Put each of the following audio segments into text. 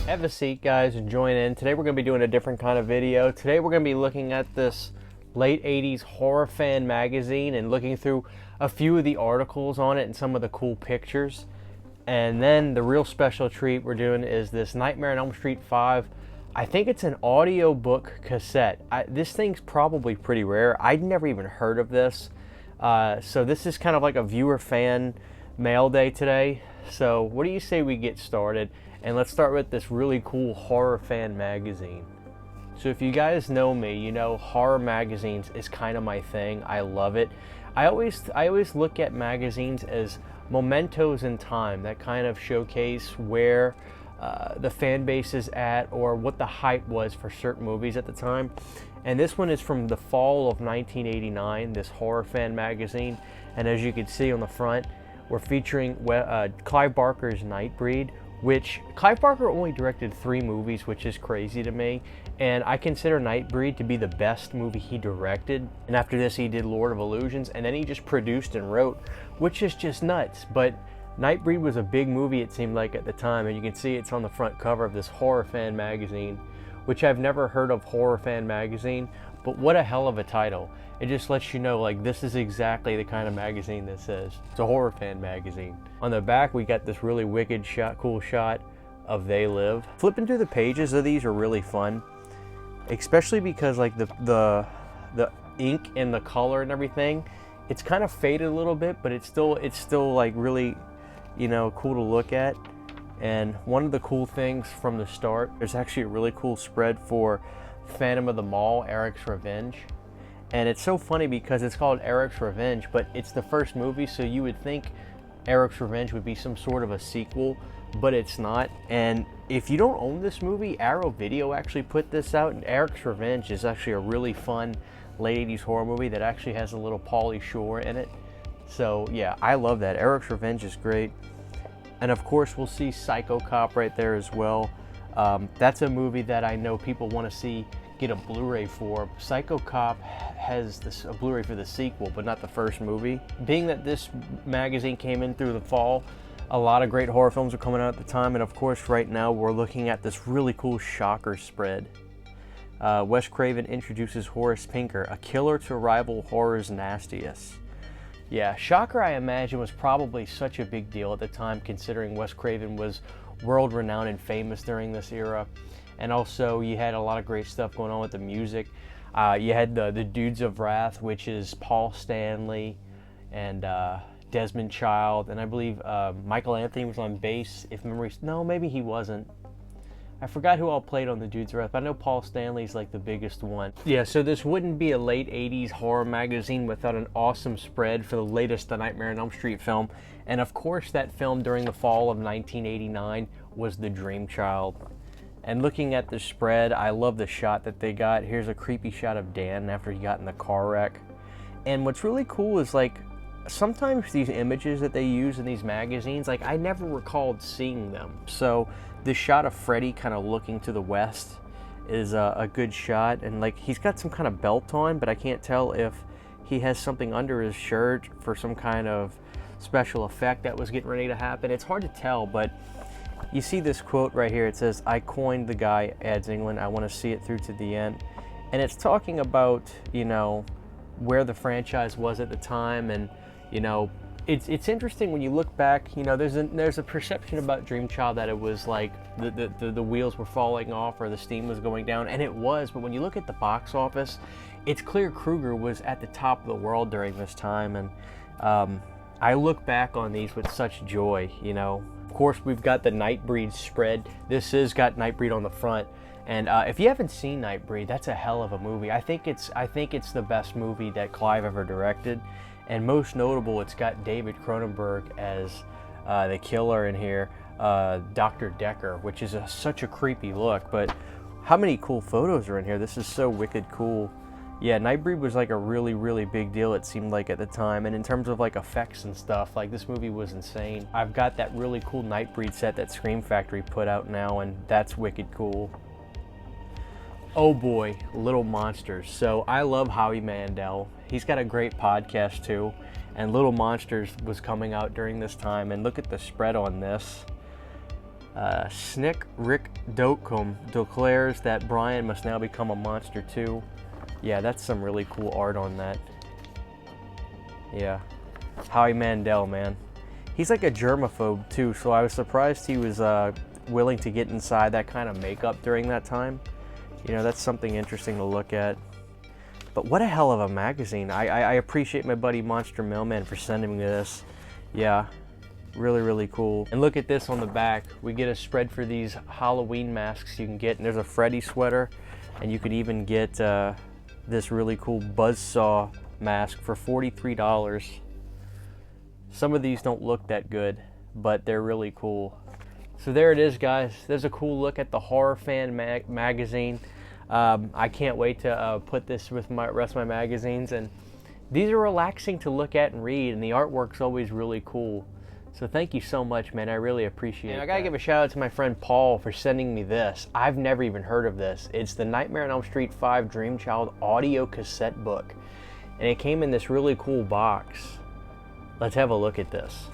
Have a seat, guys, and join in. Today we're going to be doing a different kind of video. Today we're going to be looking at this late 80s horror fan magazine and looking through a few of the articles on it and some of the cool pictures. And then the real special treat we're doing is this Nightmare on Elm Street 5. I think it's an audiobook cassette. This thing's probably pretty rare. I'd never even heard of this. So this is kind of like a viewer fan mail day today. So what do you say we get started? And let's start with this really cool horror fan magazine. So if you guys know me, you know horror magazines is kind of my thing. I love it. I always look at magazines as mementos in time that kind of showcase where the fan base is at or what the hype was for certain movies at the time. And this one is from the fall of 1989, this horror fan magazine. And as you can see on the front, we're featuring Clive Barker's Nightbreed, which Clive Barker only directed 3 movies, which is crazy to me. And I consider Nightbreed to be the best movie he directed. And after this, he did Lord of Illusions, and then he just produced and wrote, which is just nuts. But Nightbreed was a big movie, it seemed like, at the time. And you can see it's on the front cover of this horror fan magazine, which I've never heard of horror fan magazine, but what a hell of a title. It just lets you know, like, this is exactly the kind of magazine this is. It's a horror fan magazine. On the back, we got this really wicked shot, cool shot of They Live. Flipping through the pages of these are really fun, especially because like the ink and the color and everything, it's kind of faded a little bit, but it's still like really, you know, cool to look at. And one of the cool things from the start, there's actually a really cool spread for Phantom of the Mall, Eric's Revenge. And it's so funny because it's called Eric's Revenge, but it's the first movie, so you would think Eric's Revenge would be some sort of a sequel, but it's not. And if you don't own this movie, Arrow Video actually put this out, and Eric's Revenge is actually a really fun late 80s horror movie that actually has a little Pauly Shore in it. So yeah, I love that. Eric's Revenge is great. And of course, we'll see Psycho Cop right there as well. That's a movie that I know people want to see get a Blu-ray for. Psycho Cop has a Blu-ray for the sequel, but not the first movie. Being that this magazine came in through the fall, a lot of great horror films are coming out at the time, and of course right now we're looking at this really cool Shocker spread. Wes Craven introduces Horace Pinker, a killer to rival horror's nastiest. Yeah, Shocker, I imagine, was probably such a big deal at the time, considering Wes Craven was world-renowned and famous during this era. And also, you had a lot of great stuff going on with the music. You had the Dudes of Wrath, which is Paul Stanley and Desmond Child, and I believe Michael Anthony was on bass, if memory... No, maybe he wasn't. I forgot who all played on the Dudes of Wrath, but I know Paul Stanley's like the biggest one. Yeah, so this wouldn't be a late 80s horror magazine without an awesome spread for the latest The Nightmare on Elm Street film. And of course, that film during the fall of 1989 was The Dream Child. And looking at the spread, I love the shot that they got. Here's a creepy shot of Dan after he got in the car wreck. And what's really cool is, like, sometimes these images that they use in these magazines, like, I never recalled seeing them. So this shot of Freddy kind of looking to the west is a good shot. And, like, he's got some kind of belt on, but I can't tell if he has something under his shirt for some kind of special effect that was getting ready to happen. It's hard to tell, but you see this quote right here. It says, "I coined the guy," adds England. "I want to see it through to the end." And it's talking about, you know, where the franchise was at the time. And, you know, it's interesting when you look back. You know, there's a perception about Dream Child that it was like the wheels were falling off or the steam was going down, and it was. But when you look at the box office, it's clear Krueger was at the top of the world during this time. And I look back on these with such joy, you know. Of course, we've got the Nightbreed spread. This has got Nightbreed on the front. And if you haven't seen Nightbreed, that's a hell of a movie. I think it's the best movie that Clive ever directed. And most notable, it's got David Cronenberg as the killer in here, Dr. Decker, which is such a creepy look. But how many cool photos are in here? This is so wicked cool. Yeah, Nightbreed was like a really, really big deal, it seemed like, at the time. And in terms of like effects and stuff, like, this movie was insane. I've got that really cool Nightbreed set that Scream Factory put out now, and that's wicked cool. Oh boy, Little Monsters. So I love Howie Mandel. He's got a great podcast too. And Little Monsters was coming out during this time. And look at the spread on this. Snick Rick Dokum declares that Brian must now become a monster too. Yeah, that's some really cool art on that. Yeah. Howie Mandel, man. He's like a germaphobe too, so I was surprised he was willing to get inside that kind of makeup during that time. You know, that's something interesting to look at. But what a hell of a magazine. I appreciate my buddy Monster Mailman for sending me this. Yeah, really, really cool. And look at this on the back. We get a spread for these Halloween masks you can get. And there's a Freddy sweater. And you could even get this really cool Buzzsaw mask for $43. Some of these don't look that good, but they're really cool. So there it is, guys. There's a cool look at the Horror Fan magazine. I can't wait to put this with my rest of my magazines, and these are relaxing to look at and read, and the artwork's always really cool. So thank you so much, man. I really appreciate it. And I gotta give a shout out to my friend Paul for sending me this. I've never even heard of this. It's the Nightmare on Elm Street 5 Dream Child audio cassette book, and it came in this really cool box. Let's have a look at this.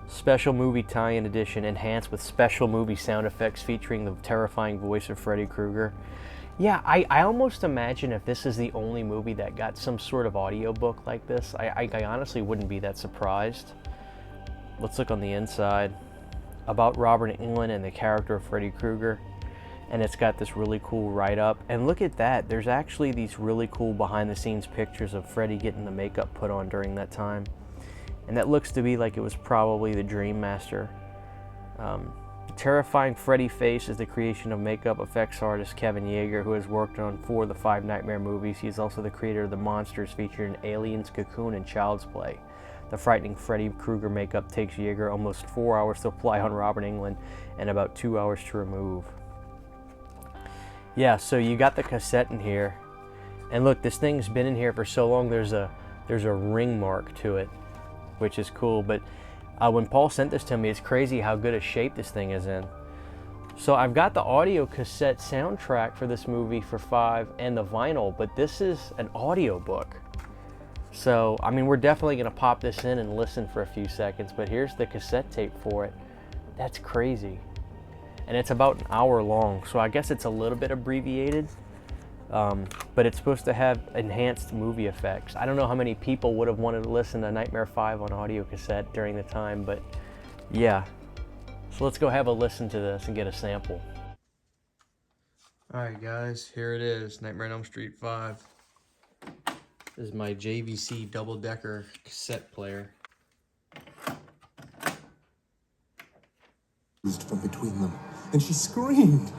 Special movie tie-in edition, enhanced with special movie sound effects featuring the terrifying voice of Freddy Krueger. Yeah, I almost imagine if this is the only movie that got some sort of audiobook like this, I honestly wouldn't be that surprised. Let's look on the inside. About Robert Englund and the character of Freddy Krueger. And it's got this really cool write-up. And look at that, there's actually these really cool behind-the-scenes pictures of Freddy getting the makeup put on during that time. And that looks to be like it was probably the Dream Master. The terrifying Freddy face is the creation of makeup effects artist Kevin Yeager, who has worked on 4 of the 5 Nightmare movies. He is also the creator of the monsters featured in Aliens, Cocoon, and Child's Play. The frightening Freddy Krueger makeup takes Yeager almost 4 hours to apply on Robert Englund and about 2 hours to remove. Yeah, so you got the cassette in here. And look, this thing's been in here for so long, there's a ring mark to it, which is cool. But when Paul sent this to me, it's crazy how good a shape this thing is in. So I've got the audio cassette soundtrack for this movie for $5 and the vinyl, but this is an audio book. So, I mean, we're definitely going to pop this in and listen for a few seconds, but here's the cassette tape for it. That's crazy. And it's about an hour long, so I guess it's a little bit abbreviated. But it's supposed to have enhanced movie effects. I don't know how many people would have wanted to listen to Nightmare 5 on audio cassette during the time, but yeah. So let's go have a listen to this and get a sample. Alright guys, here it is, Nightmare on Elm Street 5. This is my JVC double-decker cassette player. From between them, and she screamed.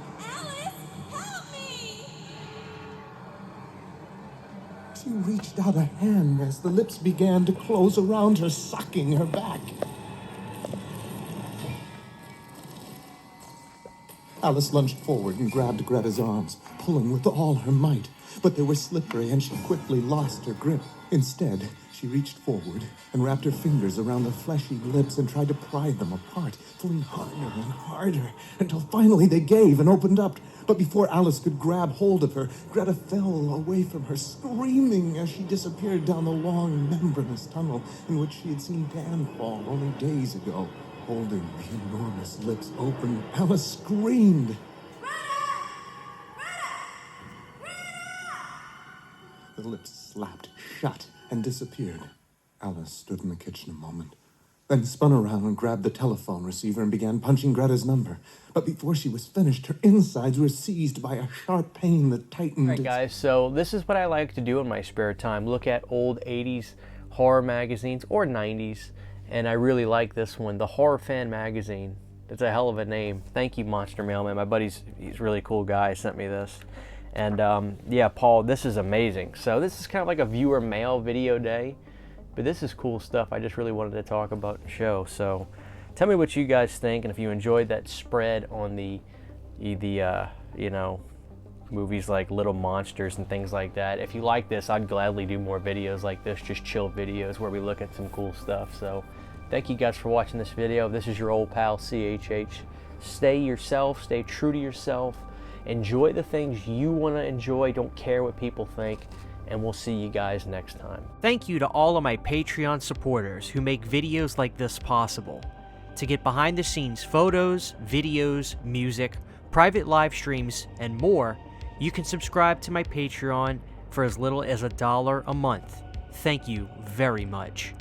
She reached out a hand as the lips began to close around her, sucking her back. Alice lunged forward and grabbed Greta's arms, pulling with all her might. But they were slippery, and she quickly lost her grip. Instead, she reached forward and wrapped her fingers around the fleshy lips and tried to pry them apart, pulling harder and harder, until finally they gave and opened up. But before Alice could grab hold of her, Greta fell away from her, screaming as she disappeared down the long, membranous tunnel in which she had seen Dan fall only days ago. Holding the enormous lips open, Alice screamed. The lips slapped shut and disappeared. Alice stood in the kitchen a moment, then spun around and grabbed the telephone receiver and began punching Greta's number. But before she was finished, her insides were seized by a sharp pain that tightened. Alright guys, so this is what I like to do in my spare time. Look at old 80s horror magazines or 90s. And I really like this one, the Horror Fan magazine. It's a hell of a name. Thank you, Monster Mailman. My buddy's he's a really cool guy. He sent me this. And yeah, Paul, this is amazing. So this is kind of like a viewer mail video day, but this is cool stuff I just really wanted to talk about and show. So tell me what you guys think, and if you enjoyed that spread on the you know, movies like Little Monsters and things like that. If you like this, I'd gladly do more videos like this, just chill videos where we look at some cool stuff. So thank you guys for watching this video. This is your old pal CHH. Stay yourself, stay true to yourself, enjoy the things you want to enjoy, don't care what people think, and we'll see you guys next time. Thank you to all of my Patreon supporters who make videos like this possible. To get behind the scenes photos, videos, music, private live streams, and more, you can subscribe to my Patreon for as little as $1 a month. Thank you very much.